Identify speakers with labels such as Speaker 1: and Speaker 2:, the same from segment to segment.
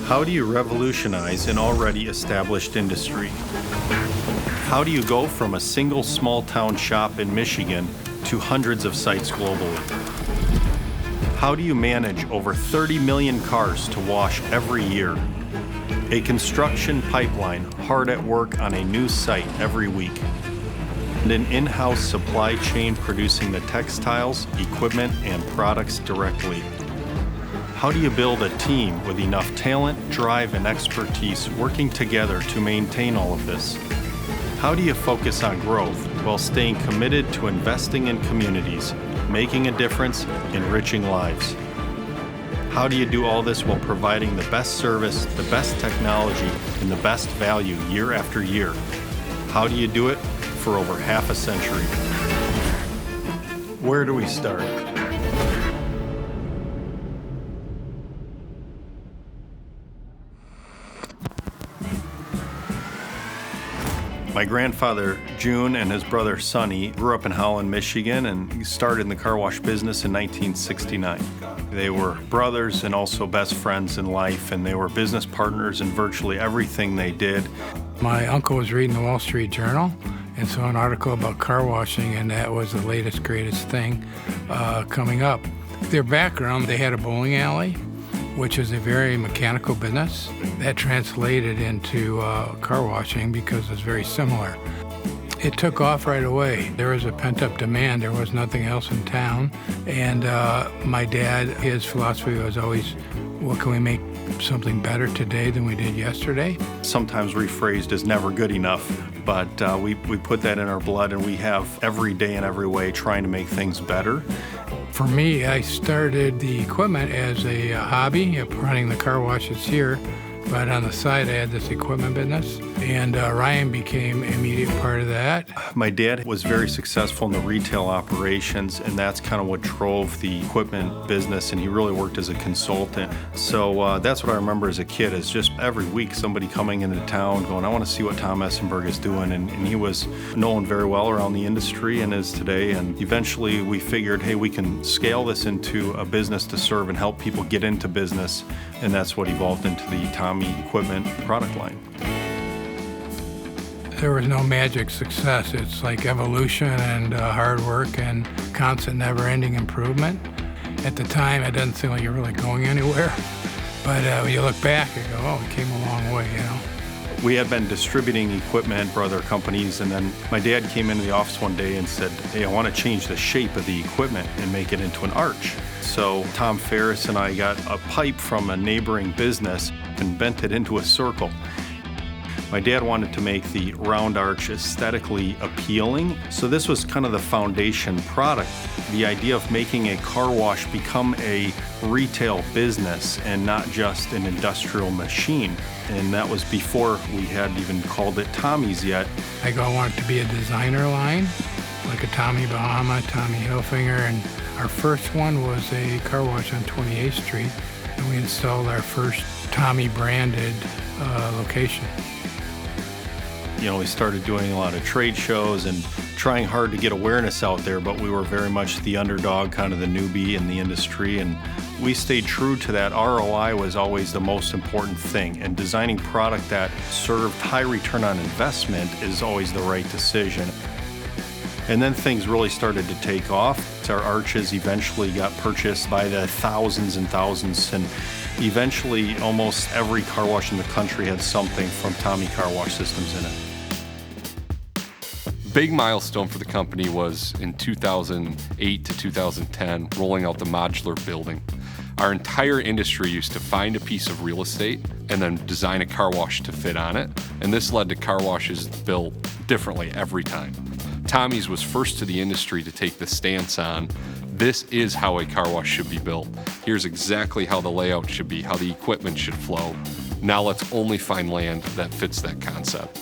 Speaker 1: How do you revolutionize an already established industry? How do you go from a single small town shop in Michigan to hundreds of sites globally? How do you manage over 30 million cars to wash every year? A construction pipeline hard at work on a new site every week. And an in-house supply chain producing the textiles, equipment, and products directly. How do you build a team with enough talent, drive, and expertise working together to maintain all of this? How do you focus on growth while staying committed to investing in communities, making a difference, enriching lives? How do you do all this while providing the best service, the best technology, and the best value year after year? How do you do it for over half a century? Where do we start? My grandfather, June, and his brother, Sonny, grew up in Holland, Michigan, and he started in the car wash business in 1969. They were brothers and also best friends in life, and they were business partners in virtually everything they did.
Speaker 2: My uncle was reading the Wall Street Journal and saw an article about car washing, and that was the latest, greatest thing coming up. Their background, they had a bowling alley, which is a very mechanical business. That translated into car washing because it's very similar. It took off right away. There was a pent-up demand. There was nothing else in town. And my dad, his philosophy was always, what can we make something better today than we did yesterday?
Speaker 1: Sometimes rephrased as never good enough, but we put that in our blood, and we have every day in every way trying to make things better.
Speaker 2: For me, I started the equipment as a hobby, running the car washes here, but on the side I had this equipment business, and Ryan became an immediate part of that.
Speaker 1: My dad was very successful in the retail operations, and that's kind of what drove the equipment business, and he really worked as a consultant. So that's what I remember as a kid, is just every week somebody coming into town going, I want to see what Tom Essenberg is doing, and he was known very well around the industry and is today, and eventually we figured, hey, we can scale this into a business to serve and help people get into business, and that's what evolved into the Tommy Equipment product line.
Speaker 2: There was no magic success. It's like evolution and hard work and constant, never-ending improvement. At the time, it doesn't seem like you're really going anywhere. But when you look back, you go, oh, we came a long way, you know.
Speaker 1: We had been distributing equipment for other companies, and then my dad came into the office one day and said, hey, I want to change the shape of the equipment and make it into an arch. So Tom Ferris and I got a pipe from a neighboring business and bent it into a circle. My dad wanted to make the round arch aesthetically appealing, so this was kind of the foundation product. The idea of making a car wash become a retail business and not just an industrial machine. And that was before we had even called it Tommy's yet.
Speaker 2: I want it to be a designer line, like a Tommy Bahama, Tommy Hilfiger, and our first one was a car wash on 28th Street, and we installed our first Tommy branded location.
Speaker 1: You know, we started doing a lot of trade shows and trying hard to get awareness out there, but we were very much the underdog, kind of the newbie in the industry, and we stayed true to that. ROI was always the most important thing, and designing product that served high return on investment is always the right decision. And then things really started to take off. Our arches eventually got purchased by the thousands and thousands, and eventually almost every car wash in the country had something from Tommy Car Wash Systems in it.
Speaker 3: Big milestone for the company was in 2008 to 2010, rolling out the modular building. Our entire industry used to find a piece of real estate and then design a car wash to fit on it, and this led to car washes built differently every time. Tommy's was first to the industry to take the stance on, this is how a car wash should be built. Here's exactly how the layout should be, how the equipment should flow. Now let's only find land that fits that concept.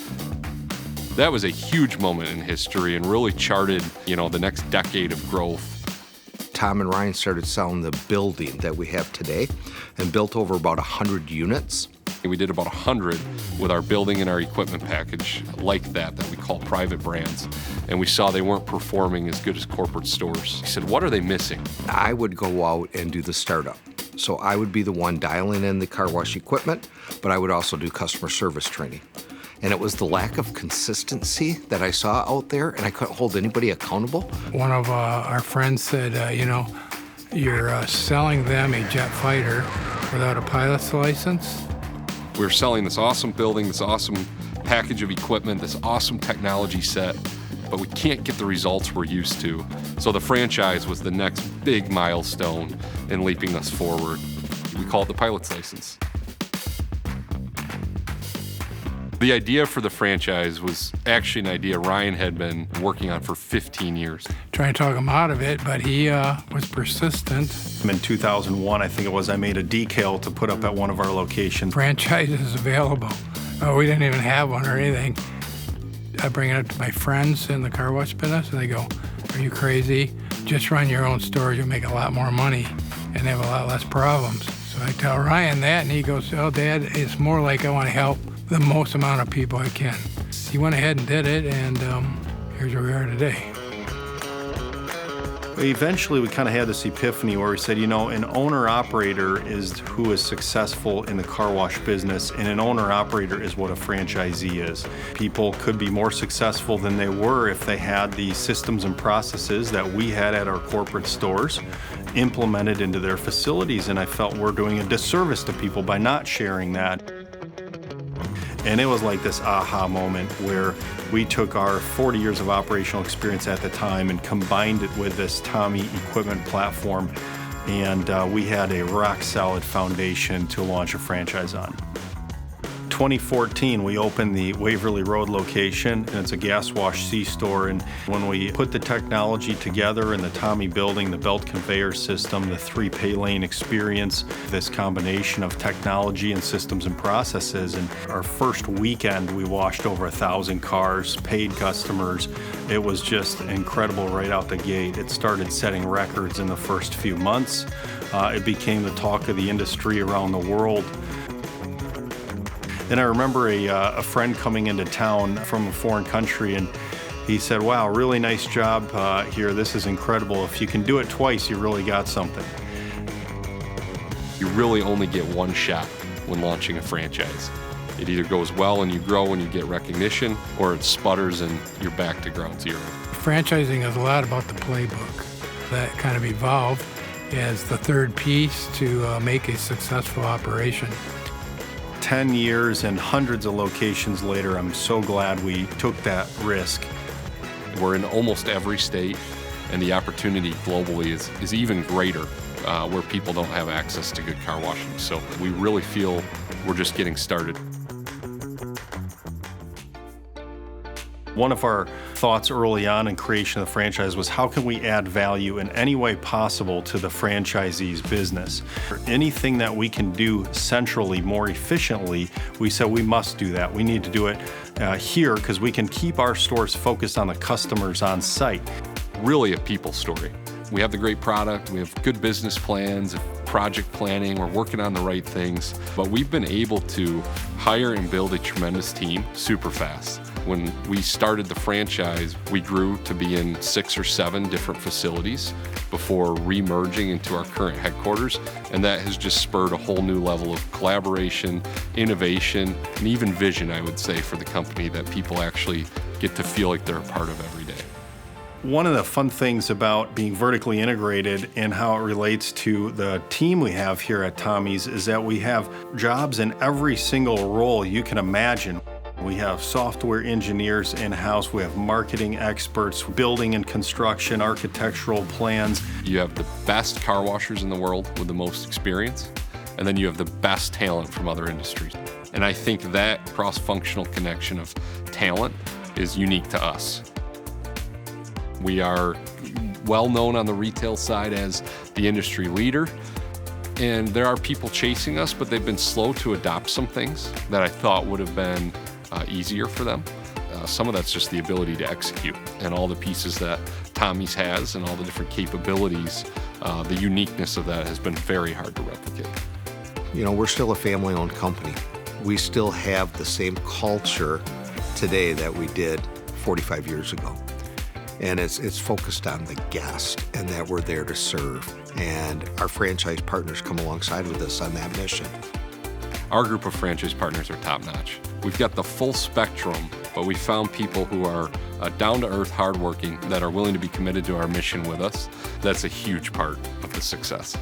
Speaker 3: That was a huge moment in history and really charted, the next decade of growth.
Speaker 4: Tom and Ryan started selling the building that we have today and built over about 100 units.
Speaker 3: We did about 100 with our building and our equipment package like that we call private brands. And we saw they weren't performing as good as corporate stores. He said, what are they missing?
Speaker 4: I would go out and do the startup. So I would be the one dialing in the car wash equipment, but I would also do customer service training. And it was the lack of consistency that I saw out there, and I couldn't hold anybody accountable.
Speaker 2: One of our friends said, you're selling them a jet fighter without a pilot's license.
Speaker 3: We're selling this awesome building, this awesome package of equipment, this awesome technology set, but we can't get the results we're used to. So the franchise was the next big milestone in leaping us forward. We call it the pilot's license. The idea for the franchise was actually an idea Ryan had been working on for 15 years.
Speaker 2: Trying to talk him out of it, but he was persistent.
Speaker 1: In 2001, I think it was, I made a decal to put up at one of our locations.
Speaker 2: Franchise is available. We didn't even have one or anything. I bring it up to my friends in the car wash business, and they go, "Are you crazy? Just run your own stores. You'll make a lot more money and have a lot less problems." So I tell Ryan that, and he goes, "Oh, Dad, it's more like I want to help the most amount of people I can." He went ahead and did it, and here's where we are today.
Speaker 1: Eventually, we kind of had this epiphany where we said, an owner-operator is who is successful in the car wash business, and an owner-operator is what a franchisee is. People could be more successful than they were if they had the systems and processes that we had at our corporate stores implemented into their facilities, and I felt we're doing a disservice to people by not sharing that. And it was like this aha moment where we took our 40 years of operational experience at the time and combined it with this Tommy equipment platform, and we had a rock-solid foundation to launch a franchise on. 2014, we opened the Waverly Road location, and it's a gas wash C-store. And when we put the technology together in the Tommy building, the belt conveyor system, the 3 pay lane experience, this combination of technology and systems and processes, and our first weekend, we washed over 1,000 cars, paid customers. It was just incredible right out the gate. It started setting records in the first few months. It became the talk of the industry around the world. And I remember a friend coming into town from a foreign country, and he said, "Wow, really nice job here. This is incredible. If you can do it twice, you really got something."
Speaker 3: You really only get one shot when launching a franchise. It either goes well and you grow and you get recognition, or it sputters and you're back to ground zero.
Speaker 2: Franchising is a lot about the playbook. That kind of evolved as the third piece to make a successful operation.
Speaker 1: 10 years and hundreds of locations later, I'm so glad we took that risk.
Speaker 3: We're in almost every state, and the opportunity globally is even greater where people don't have access to good car washing. So we really feel we're just getting started.
Speaker 1: One of our thoughts early on in creation of the franchise was, how can we add value in any way possible to the franchisee's business? For anything that we can do centrally more efficiently, we said we must do that. We need to do it here because we can keep our stores focused on the customers on site.
Speaker 3: Really a people story. We have the great product, we have good business plans, project planning, we're working on the right things, but we've been able to hire and build a tremendous team super fast. When we started the franchise, we grew to be in 6 or 7 different facilities before re-merging into our current headquarters, and that has just spurred a whole new level of collaboration, innovation, and even vision, I would say, for the company that people actually get to feel like they're a part of every day.
Speaker 1: One of the fun things about being vertically integrated and how it relates to the team we have here at Tommy's is that we have jobs in every single role you can imagine. We have software engineers in-house, we have marketing experts, building and construction, architectural plans.
Speaker 3: You have the best car washers in the world with the most experience, and then you have the best talent from other industries. And I think that cross-functional connection of talent is unique to us. We are well known on the retail side as the industry leader, and there are people chasing us, but they've been slow to adopt some things that I thought would have been easier for them. Some of that's just the ability to execute, and all the pieces that Tommy's has and all the different capabilities, the uniqueness of that has been very hard to replicate.
Speaker 4: You know, we're still a family-owned company. We still have the same culture today that we did 45 years ago. And it's focused on the guest and that we're there to serve. And our franchise partners come alongside with us on that mission.
Speaker 3: Our group of franchise partners are top-notch. We've got the full spectrum, but we found people who are down-to-earth, hardworking, that are willing to be committed to our mission with us. That's a huge part of the success.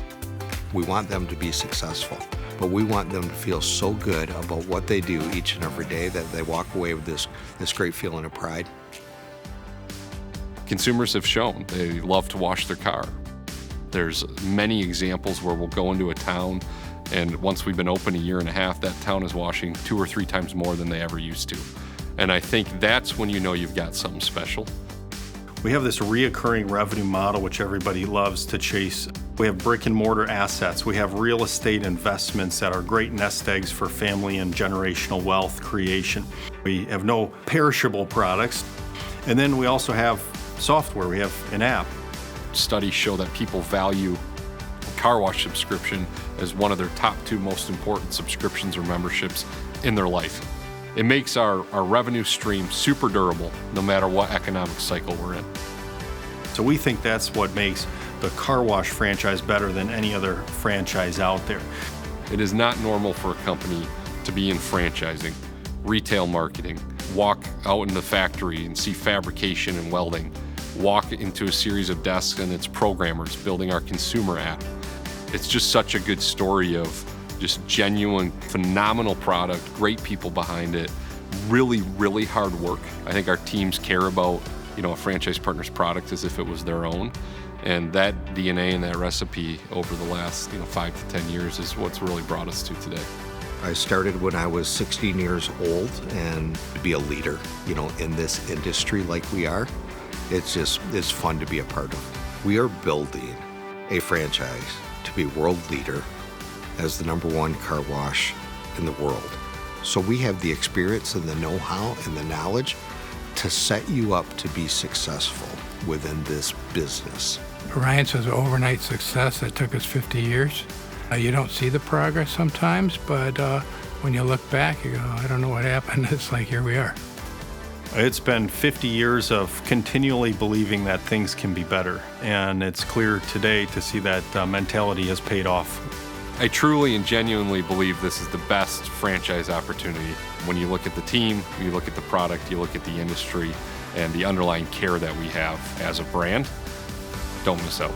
Speaker 4: We want them to be successful, but we want them to feel so good about what they do each and every day that they walk away with this great feeling of pride.
Speaker 3: Consumers have shown they love to wash their car. There's many examples where we'll go into a town, and once we've been open a year and a half, that town is washing 2 or 3 times more than they ever used to. And I think that's when you know you've got something special.
Speaker 1: We have this reoccurring revenue model which everybody loves to chase. We have brick and mortar assets. We have real estate investments that are great nest eggs for family and generational wealth creation. We have no perishable products. And then we also have software. We have an app.
Speaker 3: Studies show that people value a car wash subscription as one of their top 2 most important subscriptions or memberships in their life. It makes our revenue stream super durable no matter what economic cycle we're in.
Speaker 1: So we think that's what makes the car wash franchise better than any other franchise out there.
Speaker 3: It is not normal for a company to be in franchising, retail marketing, walk out in the factory and see fabrication and welding, walk into a series of desks and it's programmers building our consumer app. It's just such a good story of just genuine, phenomenal product, great people behind it, really, really hard work. I think our teams care about, a franchise partner's product as if it was their own. And that DNA and that recipe over the last 5 to 10 years is what's really brought us to today.
Speaker 4: I started when I was 16 years old, and to be a leader, in this industry like we are, it's fun to be a part of. We are building a franchise to be world leader as the #1 car wash in the world. So we have the experience and the know-how and the knowledge to set you up to be successful within this business.
Speaker 2: Ryan's was an overnight success that took us 50 years. You don't see the progress sometimes, but when you look back, you go, I don't know what happened. It's like, here we are.
Speaker 1: It's been 50 years of continually believing that things can be better. And it's clear today to see that mentality has paid off.
Speaker 3: I truly and genuinely believe this is the best franchise opportunity. When you look at the team, you look at the product, you look at the industry, and the underlying care that we have as a brand, don't miss out.